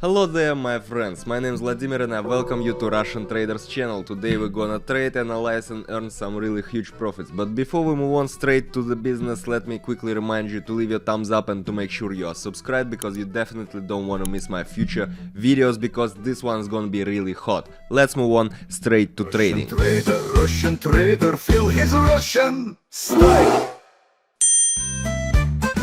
Hello there my friends, my name is Vladimir and I welcome you to Russian Traders channel. Today we're gonna trade, analyze and earn some really huge profits. But before we move on straight to the business, let me quickly remind you to leave your thumbs up and to make sure you are subscribed, because you definitely don't want to miss my future videos, because this one's gonna be really hot. Let's move on straight to trading. Russian trader, feel his Russian style.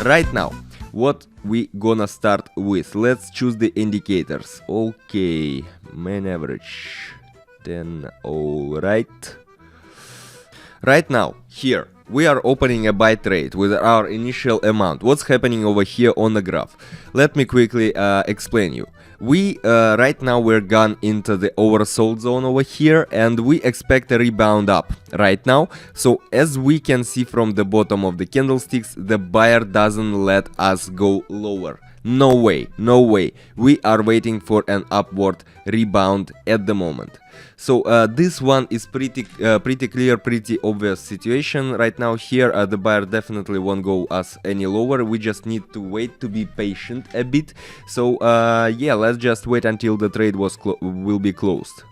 Right now, what we gonna start with? Let's choose the indicators. Okay, main average 10. All right. Right now, here we are opening a buy trade with our initial amount. What's happening over here on the graph? Let me quickly explain you. We right now we're gone into the oversold zone over here, and we expect a rebound up right now. So as we can see from the bottom of the candlesticks, the buyer doesn't let us go lower. No way, no way. We are waiting for an upward rebound at the moment. So this one is pretty clear, pretty obvious situation right now. Here the buyer definitely won't go us any lower. We just need to wait, to be patient a bit. So yeah, let's just wait until the trade will be closed.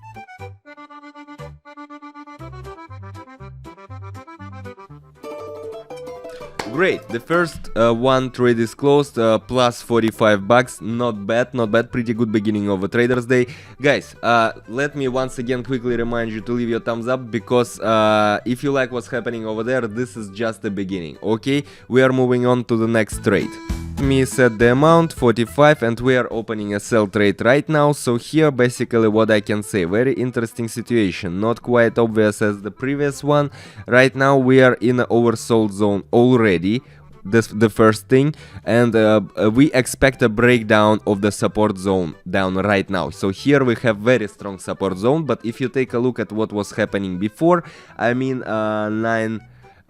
Great, the first one trade is closed, plus 45 bucks, not bad, pretty good beginning of a Traders Day. Guys, let me once again quickly remind you to leave your thumbs up, because if you like what's happening over there, this is just the beginning, okay? We are moving on to the next trade. Let me set the amount 45, and we are opening a sell trade right now. So here basically what I can say, very interesting situation, not quite obvious as the previous one. Right now we are in an oversold zone already, this the first thing, and we expect a breakdown of the support zone down right now. So here we have very strong support zone, but if you take a look at what was happening before, I mean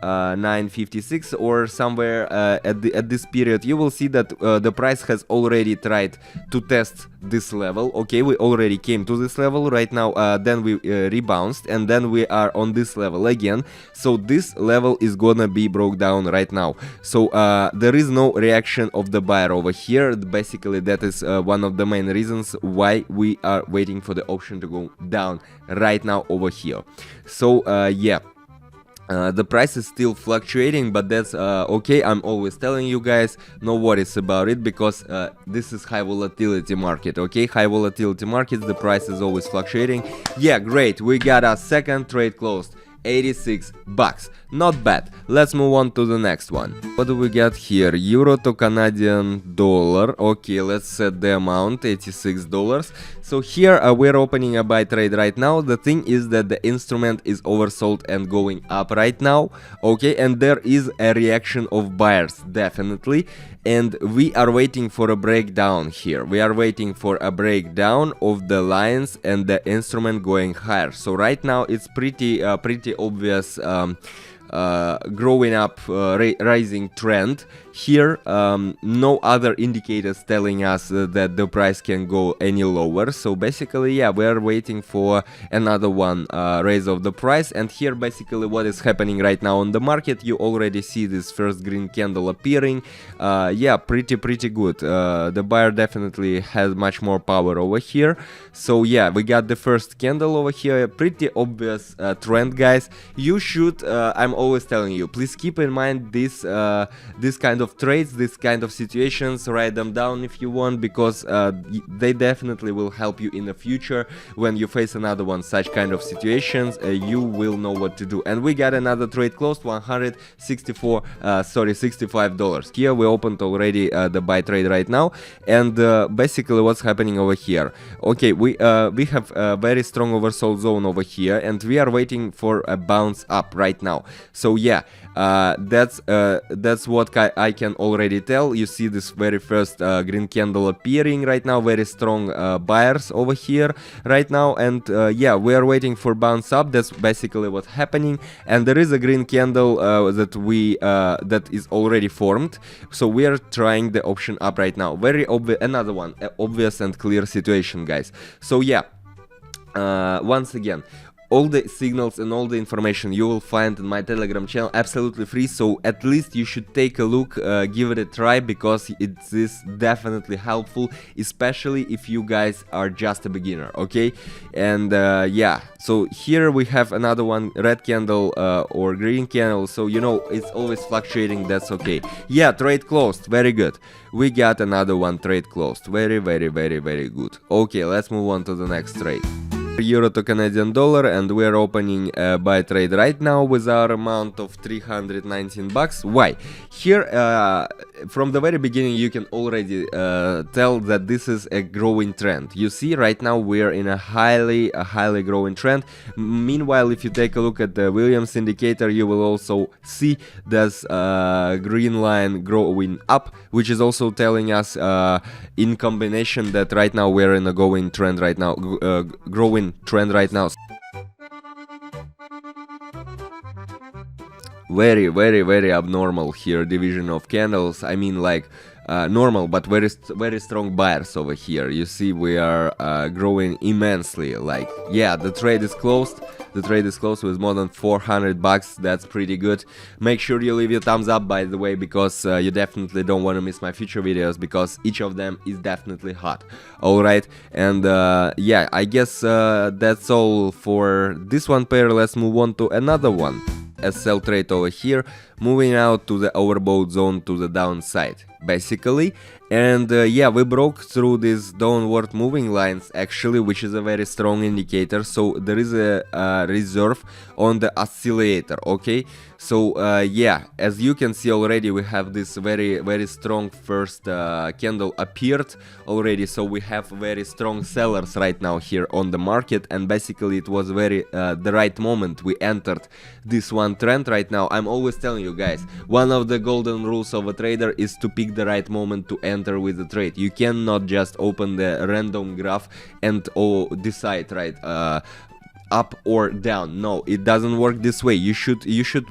956 or somewhere at this period, you will see that the price has already tried to test this level. Okay, we already came to this level right now, then we rebounced, and then we are on this level again. So this level is gonna be broke down right now. So there is no reaction of the buyer over here. Basically that is one of the main reasons why we are waiting for the option to go down right now over here. So yeah, the price is still fluctuating, but that's okay. I'm always telling you guys, no worries about it, because this is high volatility market, okay? High volatility markets, the price is always fluctuating. Yeah, great, we got our second trade closed, 86 bucks, not bad. Let's move on to the next one. What do we got here? Euro to Canadian dollar. Okay, let's set the amount, $86. So here we're opening a buy trade right now. The thing is that the instrument is oversold and going up right now, okay? And there is a reaction of buyers, definitely, and we are waiting for a breakdown here. We are waiting for a breakdown of the lines and the instrument going higher. So right now it's pretty obvious growing up rising trend here. No other indicators telling us that the price can go any lower. So basically, yeah, we are waiting for another one raise of the price. And here basically what is happening right now on the market, you already see this first green candle appearing. Yeah, pretty good. The buyer definitely has much more power over here. So yeah, we got the first candle over here, pretty obvious trend, guys. You should I'm always telling you, please keep in mind this kind of trades, this kind of situations. Write them down if you want, because they definitely will help you in the future. When you face another one such kind of situations, you will know what to do. And we got another trade closed, $65. Here we opened already the buy trade right now, and basically what's happening over here, okay, we have a very strong oversold zone over here, and we are waiting for a bounce up right now. So yeah, that's what I can already tell. You see this very first green candle appearing right now, very strong buyers over here right now, and yeah, we are waiting for bounce up. That's basically what's happening. And there is a green candle that is already formed, so we are trying the option up right now. Very obvious, another one, obvious and clear situation, guys. So yeah, once again, all the signals and all the information you will find in my Telegram channel absolutely free, so at least you should take a look, give it a try, because it is definitely helpful, especially if you guys are just a beginner, okay? And yeah, so here we have another one, red candle or green candle, so you know it's always fluctuating, that's okay. Yeah, trade closed, very good. We got another one, trade closed, very good. Okay, let's move on to the next trade. Euro to Canadian dollar, and we are opening a buy trade right now with our amount of 319 bucks. Why? Here, from the very beginning, you can already tell that this is a growing trend. You see, right now we are in a highly growing trend. Meanwhile, if you take a look at the Williams indicator, you will also see this green line growing up, which is also telling us in combination that right now we are in a growing trend right now, Very abnormal here division of candles. I mean, like normal, but very strong buyers over here. You see, we are growing immensely. Like, yeah, the trade is closed. The trade is closed with more than 400 bucks. That's pretty good. Make sure you leave your thumbs up, by the way, because you definitely don't want to miss my future videos, because each of them is definitely hot. Alright, and yeah, I guess that's all for this one pair. Let's move on to another one. A sell trade over here, moving out to the overbought zone to the downside, basically. And yeah, we broke through these downward moving lines, actually, which is a very strong indicator. So there is a reserve on the oscillator, okay? So yeah, as you can see already, we have this very strong first candle appeared already. So we have very strong sellers right now here on the market, and basically it was the right moment we entered this one trend right now. I'm always telling you guys, one of the golden rules of a trader is to pick the right moment to enter with the trade. You cannot just open the random graph and decide, right, up or down. No, it doesn't work this way. You should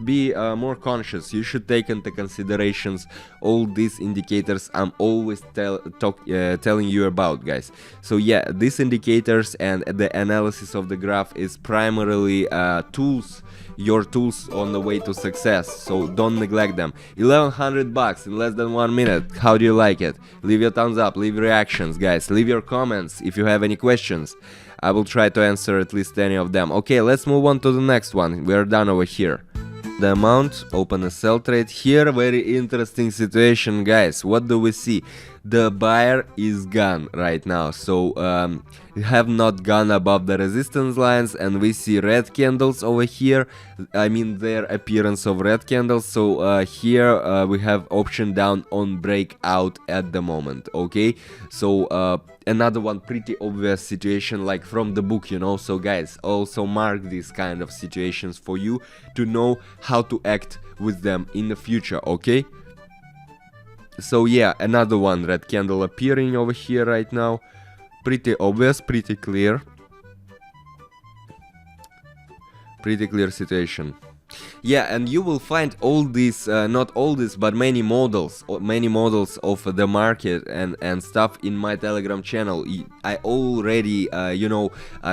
be more conscious. You should take into considerations all these indicators I'm always telling you about, guys. So yeah, these indicators and the analysis of the graph is primarily your tools on the way to success, so don't neglect them. 1100 bucks in less than 1 minute. How do you like it? Leave your thumbs up, leave reactions, guys, leave your comments if you have any questions. I will try to answer at least any of them. Okay, let's move on to the next one. We are done over here. The amount, open a sell trade here. Very interesting situation, guys. What do we see? The buyer is gone right now, so we have not gone above the resistance lines, and we see red candles over here. I mean, their appearance of red candles. So here we have option down on breakout at the moment, okay? So another one pretty obvious situation, like from the book, you know. So guys, also mark these kind of situations for you to know how to act with them in the future, okay? So yeah, another one, red candle appearing over here right now. Pretty obvious, pretty clear. Pretty clear situation. Yeah, and you will find all these, not all this, but many models of the market and stuff in my Telegram channel. I already, you know,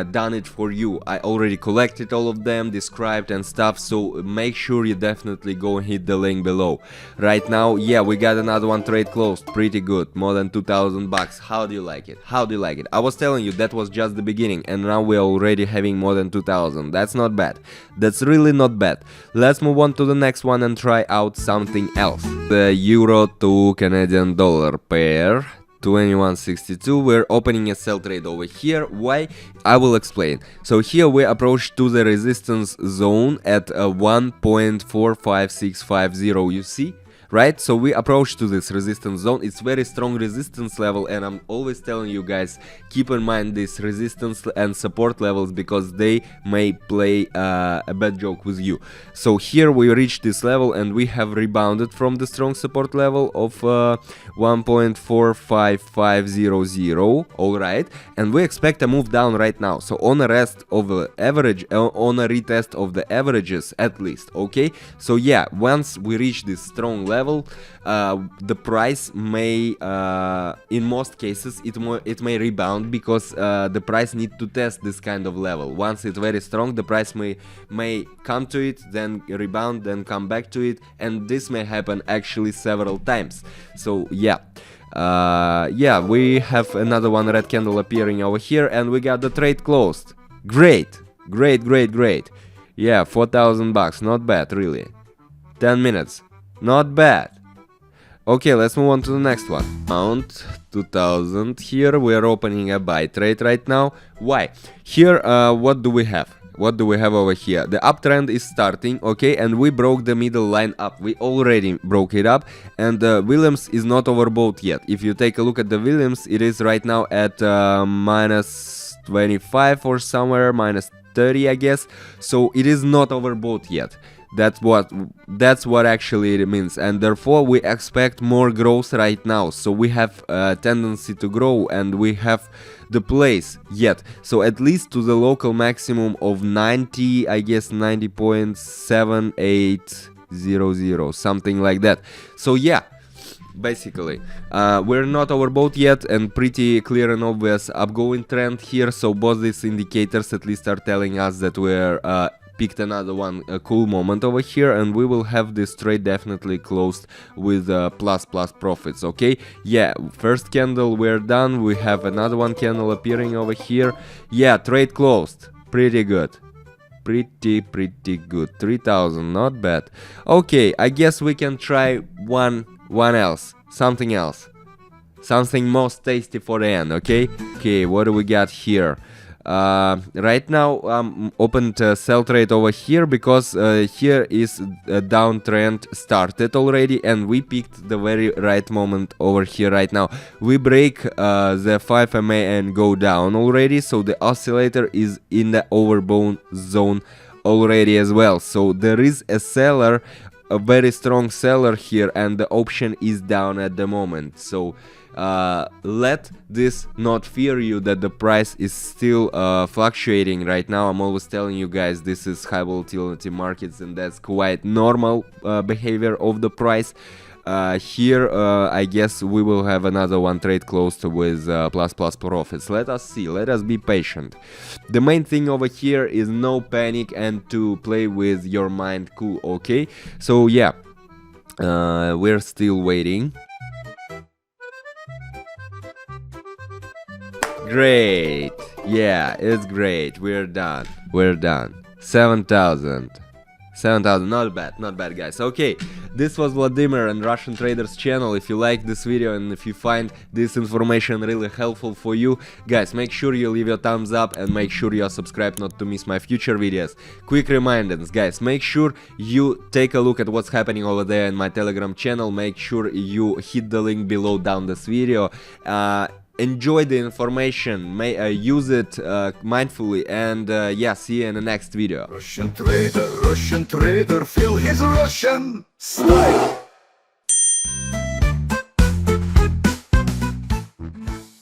done it for you. I already collected all of them, described and stuff. So make sure you definitely go and hit the link below. Right now, yeah, we got another one trade closed. Pretty good, more than 2000 bucks. How do you like it? How do you like it? I was telling you that was just the beginning, and now we're already having more than 2000. That's not bad. That's really not bad. Let's move on to the next one and try out something else. The euro to Canadian dollar pair, 21.62. We're opening a sell trade over here. Why? I will explain. So here we approach to the resistance zone at 1.45650. You see? Right, so we approach to this resistance zone. It's very strong resistance level, and I'm always telling you guys, keep in mind this resistance and support levels, because they may play a bad joke with you. So here we reach this level, and we have rebounded from the strong support level of 1.45500. All right, and we expect a move down right now. So on a rest of the average, on a retest of the averages at least. Okay, so yeah, once we reach this strong level, level, the price may, in most cases, it may rebound, because the price need to test this kind of level. Once it's very strong, the price may come to it, then rebound, then come back to it, and this may happen actually several times. So yeah. Yeah, we have another one red candle appearing over here, and we got the trade closed. Great. Yeah, 4,000 bucks, not bad, really. 10 minutes, not bad. Okay, let's move on to the next one. Amount 2,000. Here we are opening a buy trade right now. Why? Here, what do we have? What do we have over here? The uptrend is starting, okay, and we broke the middle line up. We already broke it up, and Williams is not overbought yet. If you take a look at the Williams, it is right now at minus 25 or somewhere, minus 30, I guess. So it is not overbought yet. That's what actually it means, and therefore we expect more growth right now. So we have a tendency to grow, and we have the place yet. So at least to the local maximum of 90, I guess 90.7800, something like that. So yeah, basically we're not overbought yet, and pretty clear and obvious upgoing trend here. So both these indicators at least are telling us that we're picked another one, a cool moment over here, and we will have this trade definitely closed with plus profits. Okay, yeah, first candle we're done. We have another one candle appearing over here. Yeah, trade closed, pretty good, pretty good. 3,000, not bad. Okay, I guess we can try one else, something else, something most tasty for the end. Okay, what do we got here? Right now I'm opened sell trade over here, because here is a downtrend started already, and we picked the very right moment over here. Right now we break the 5 MA and go down already, so the oscillator is in the overbought zone already as well. So there is a seller, a very strong seller here, and the option is down at the moment. So let this not fear you that the price is still fluctuating right now. I'm always telling you guys, this is high volatility markets, and that's quite normal behavior of the price. Here I guess we will have another one trade closed with plus profits. Let us see, let us be patient. The main thing over here is no panic and to play with your mind cool. Okay, so yeah, we're still waiting. Great, yeah, it's great. We're done. 7,000, not bad guys. Okay, this was Vladimir and Russian Traders channel. If you like this video and if you find this information really helpful for you, guys, make sure you leave your thumbs up and make sure you are subscribed not to miss my future videos. Quick reminders, guys, make sure you take a look at what's happening over there in my Telegram channel. Make sure you hit the link below down this video. Enjoy the information, use it mindfully, and yeah, see you in the next video. Russian trader, feel his Russian style.